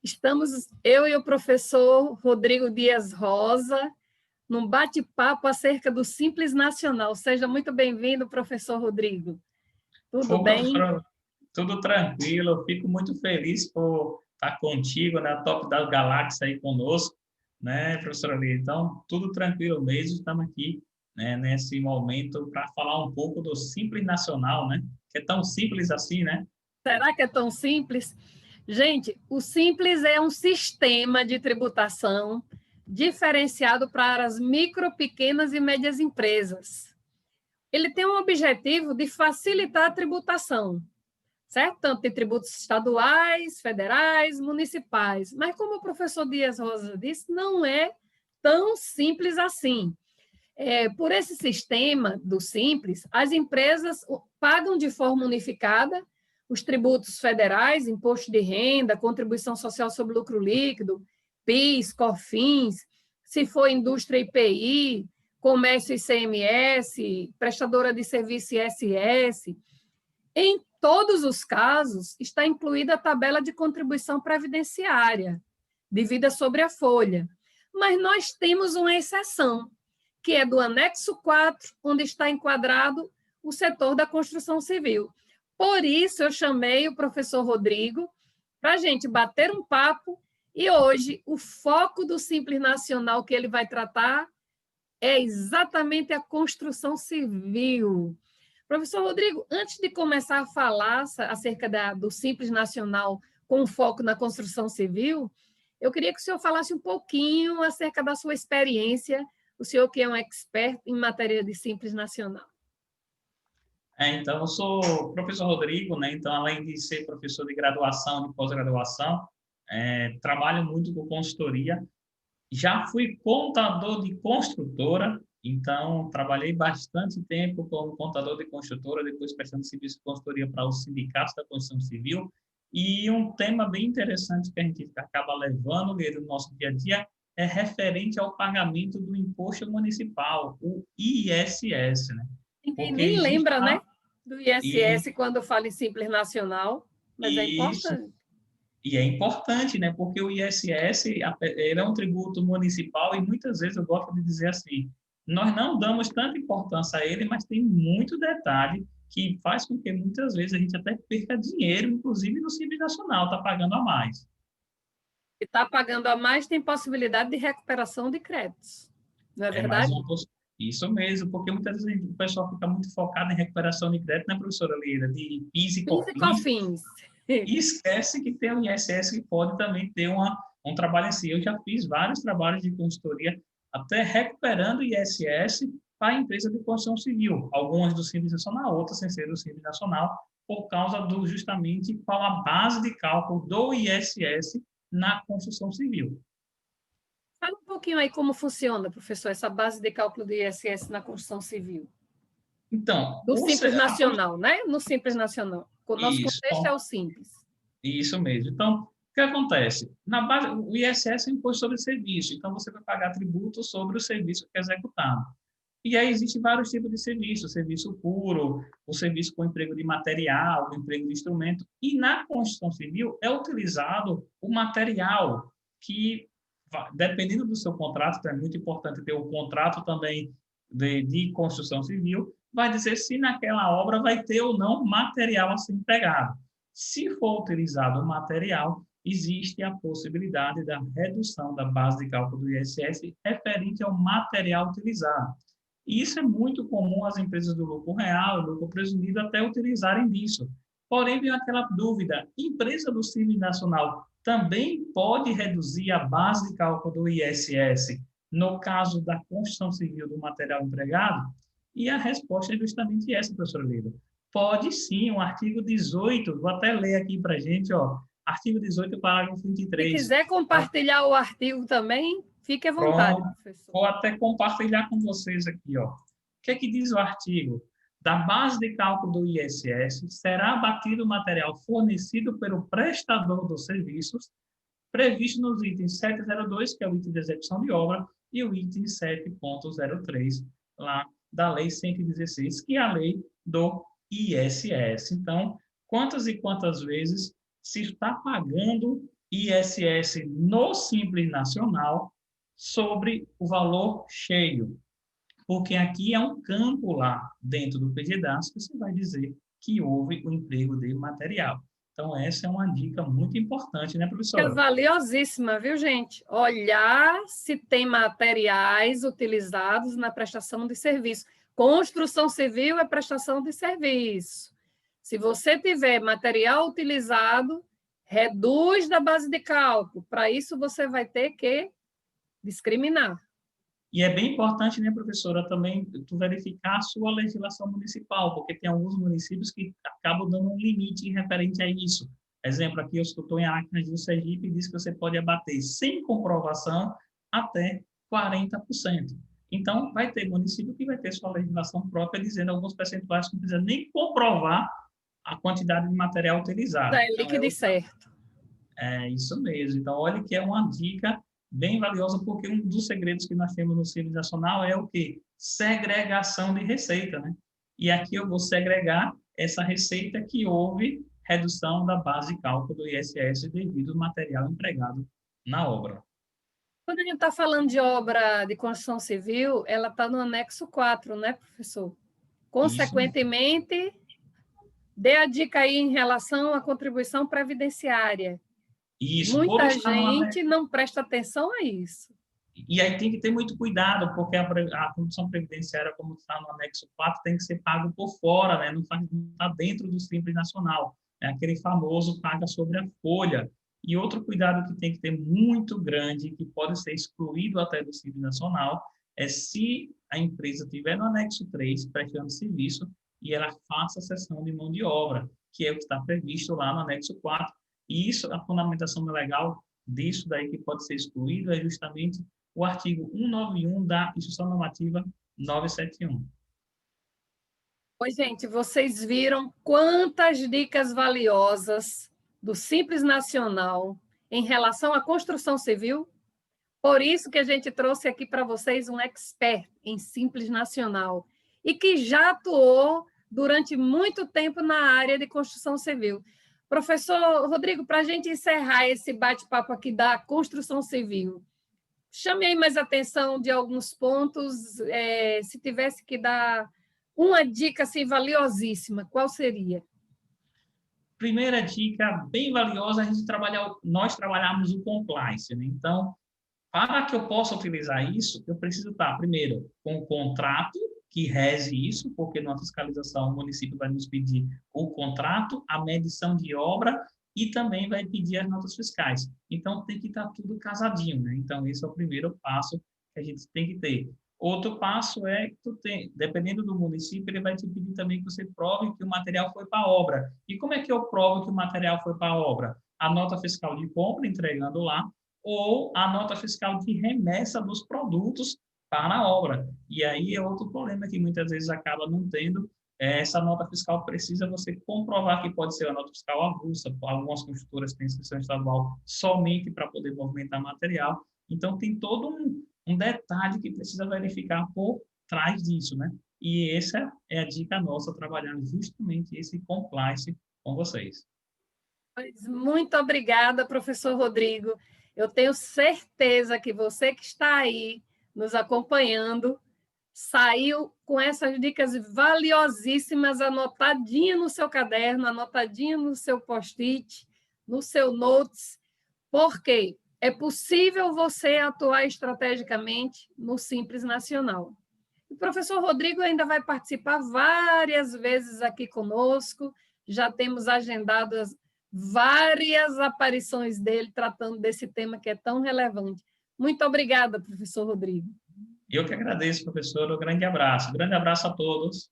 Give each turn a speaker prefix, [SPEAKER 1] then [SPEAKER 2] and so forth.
[SPEAKER 1] Estamos, eu e o professor Rodrigo Dias Rosa, num bate-papo acerca do Simples Nacional. Seja muito bem-vindo, professor Rodrigo. Tudo
[SPEAKER 2] Ô,
[SPEAKER 1] bem?
[SPEAKER 2] professora, tudo tranquilo. Eu fico muito feliz por estar contigo, na Top das Galáxias aí conosco, né, professora Lia? Então, tudo tranquilo mesmo. Estamos aqui, né, nesse momento para falar um pouco do Simples Nacional, né? Que é tão simples assim, né?
[SPEAKER 1] Será que é tão simples? Gente, o Simples é um sistema de tributação diferenciado para as micro, pequenas e médias empresas. Ele tem um objetivo de facilitar a tributação, certo? Tanto de tributos estaduais, federais, municipais. Mas, como o professor Dias Rosa disse, não é tão simples assim. Por esse sistema do Simples, as empresas pagam de forma unificada os tributos federais, imposto de renda, contribuição social sobre lucro líquido, PIS, COFINS, se for indústria IPI, comércio ICMS, prestadora de serviço ISS. Em todos os casos, está incluída a tabela de contribuição previdenciária, devida sobre a folha. Mas nós temos uma exceção, que é do anexo 4, onde está enquadrado o setor da construção civil. Por isso, eu chamei o professor Rodrigo para a gente bater um papo, e hoje o foco do Simples Nacional que ele vai tratar é exatamente a construção civil. Professor Rodrigo, antes de começar a falar acerca do Simples Nacional com foco na construção civil, eu queria que o senhor falasse um pouquinho acerca da sua experiência, o senhor que é um expert em matéria de Simples Nacional.
[SPEAKER 2] Então, eu sou o professor Rodrigo, né? Então, além de ser professor de graduação, de pós-graduação, trabalho muito com consultoria. Já fui contador de construtora, então trabalhei bastante tempo como contador de construtora, depois prestando serviço de consultoria para os sindicatos da construção civil. E um tema bem interessante que a gente acaba levando no nosso dia a dia é referente ao pagamento do imposto municipal, o ISS, né?
[SPEAKER 1] Ninguém
[SPEAKER 2] Porque
[SPEAKER 1] nem
[SPEAKER 2] existe
[SPEAKER 1] lembra, né,
[SPEAKER 2] lá
[SPEAKER 1] do
[SPEAKER 2] e,
[SPEAKER 1] ISS quando fala em Simples Nacional, mas é
[SPEAKER 2] isso.
[SPEAKER 1] importante.
[SPEAKER 2] E é importante, né? Porque o ISS ele é um tributo municipal e muitas vezes eu gosto de dizer assim, nós não damos tanta importância a ele, mas tem muito detalhe que faz com que muitas vezes a gente até perca dinheiro, inclusive no Simples Nacional, está pagando a mais.
[SPEAKER 1] E está pagando a mais, tem possibilidade de recuperação de créditos, não é
[SPEAKER 2] É mais
[SPEAKER 1] verdade?
[SPEAKER 2] uma isso mesmo, porque muitas vezes o pessoal fica muito focado em recuperação de crédito, né, professora Lira, de PIS e
[SPEAKER 1] PIS e
[SPEAKER 2] COFINS,
[SPEAKER 1] COFINS.
[SPEAKER 2] e esquece que tem o ISS que pode também ter um trabalho em si. Eu já fiz vários trabalhos de consultoria, até recuperando o ISS para a empresa de construção civil, algumas do Simples Nacional, outras sem ser do Simples Nacional, por causa do justamente qual a base de cálculo do ISS na construção civil.
[SPEAKER 1] Fala um pouquinho aí como funciona, professor, essa base de cálculo do ISS na construção civil.
[SPEAKER 2] Então,
[SPEAKER 1] Do Simples Nacional, né? No Simples Nacional. O nosso
[SPEAKER 2] isso,
[SPEAKER 1] contexto é o Simples.
[SPEAKER 2] isso mesmo. Então, o que acontece? Na base, o ISS é imposto sobre serviço, então você vai pagar tributo sobre o serviço que é executado. E aí existem vários tipos de serviço, o serviço puro, o serviço com emprego de material, o emprego de instrumento. E na construção civil é utilizado o material que, dependendo do seu contrato, então é muito importante ter o contrato também de construção civil, vai dizer se naquela obra vai ter ou não material a ser empregado. Se for utilizado o material, existe a possibilidade da redução da base de cálculo do ISS referente ao material utilizado. E isso é muito comum as empresas do lucro real, lucro presumido, até utilizarem disso. Porém, vem aquela dúvida: empresa do Simples Nacional também pode reduzir a base de cálculo do ISS no caso da construção civil do material empregado? E a resposta é justamente essa, professora Lida. Pode sim, o artigo 18, vou até ler aqui para a gente, ó, artigo 18, parágrafo
[SPEAKER 1] Se
[SPEAKER 2] 23.
[SPEAKER 1] quiser compartilhar o artigo também, fique à vontade,
[SPEAKER 2] Pronto,
[SPEAKER 1] professor.
[SPEAKER 2] vou até compartilhar com vocês aqui, ó. O que é que diz o artigo? Da base de cálculo do ISS será abatido o material fornecido pelo prestador dos serviços, previsto nos itens 702, que é o item de execução de obra, e o item 7.03, lá da Lei 116, que é a lei do ISS. Então, quantas e quantas vezes se está pagando ISS no Simples Nacional sobre o valor cheio. Porque aqui é um campo lá dentro do PGDAS que você vai dizer que houve o emprego de material. Então, essa é uma dica muito importante, né,
[SPEAKER 1] É
[SPEAKER 2] professora?
[SPEAKER 1] valiosíssima, viu, gente? Olhar se tem materiais utilizados na prestação de serviço. Construção civil é prestação de serviço. Se você tiver material utilizado, reduz da base de cálculo. Para isso, você vai ter que discriminar.
[SPEAKER 2] E é bem importante, né, professora, também tu verificar a sua legislação municipal, porque tem alguns municípios que acabam dando um limite referente a isso. Exemplo, aqui eu estou em Acre do Sergipe e diz que você pode abater sem comprovação até 40%. Então, vai ter município que vai ter sua legislação própria dizendo alguns percentuais que não precisa nem comprovar a quantidade de material utilizado.
[SPEAKER 1] É
[SPEAKER 2] Então,
[SPEAKER 1] líquido e certo.
[SPEAKER 2] é isso mesmo. Então, olha que é uma dica bem valiosa, porque um dos segredos que nós temos no Simples Nacional é o quê? Segregação de receita, né? E aqui eu vou segregar essa receita que houve redução da base de cálculo do ISS devido ao material empregado na obra.
[SPEAKER 1] Quando a gente está falando de obra de construção civil, ela está no anexo 4, né, professor?
[SPEAKER 2] Isso,
[SPEAKER 1] Consequentemente, dê a dica aí em relação à contribuição previdenciária.
[SPEAKER 2] isso. Por
[SPEAKER 1] Muita
[SPEAKER 2] estar no
[SPEAKER 1] gente
[SPEAKER 2] anexo.
[SPEAKER 1] não presta atenção a isso.
[SPEAKER 2] E aí tem que ter muito cuidado, porque a contribuição previdenciária, como está no anexo 4, tem que ser pago por fora, né? Não está dentro do Simples Nacional. É aquele famoso paga sobre a folha. E outro cuidado que tem que ter muito grande, que pode ser excluído até do Simples Nacional, é se a empresa estiver no anexo 3, prestando serviço, e ela faça a cessão de mão de obra, que é o que está previsto lá no anexo 4. E isso, a fundamentação legal disso daí que pode ser excluído é justamente o artigo 191 da Instrução Normativa 971.
[SPEAKER 1] Pois, gente, vocês viram quantas dicas valiosas do Simples Nacional em relação à construção civil? Por isso que a gente trouxe aqui para vocês um expert em Simples Nacional e que já atuou durante muito tempo na área de construção civil. Professor Rodrigo, para a gente encerrar esse bate-papo aqui da construção civil, chame aí mais atenção de alguns pontos. Se tivesse que dar uma dica assim, valiosíssima, qual seria?
[SPEAKER 2] Primeira dica bem valiosa, nós trabalhamos o compliance, né? Então, para que eu possa utilizar isso, eu preciso estar, primeiro, com o contrato que rege isso, porque na fiscalização o município vai nos pedir o contrato, a medição de obra e também vai pedir as notas fiscais. Então, tem que estar tudo casadinho, né? Então, esse é o primeiro passo que a gente tem que ter. Outro passo é que dependendo do município, ele vai te pedir também que você prove que o material foi para a obra. E como é que eu provo que o material foi para a obra? A nota fiscal de compra, entregando lá, ou a nota fiscal de remessa dos produtos para a obra. E aí é outro problema que muitas vezes acaba não tendo. Essa nota fiscal precisa você comprovar que pode ser uma nota fiscal avulsa. Algumas construtoras têm inscrição estadual somente para poder movimentar material. Então, tem todo um detalhe que precisa verificar por trás disso, né? E essa é a dica nossa, trabalhar justamente esse compliance com vocês.
[SPEAKER 1] Muito obrigada, professor Rodrigo. Eu tenho certeza que você que está aí nos acompanhando saiu com essas dicas valiosíssimas anotadinha no seu caderno, anotadinha no seu post-it, no seu notes, porque é possível você atuar estrategicamente no Simples Nacional. O professor Rodrigo ainda vai participar várias vezes aqui conosco, já temos agendadas várias aparições dele tratando desse tema que é tão relevante. Muito obrigada, professor Rodrigo.
[SPEAKER 2] Eu que agradeço, professor. Um grande abraço. Um grande abraço a todos.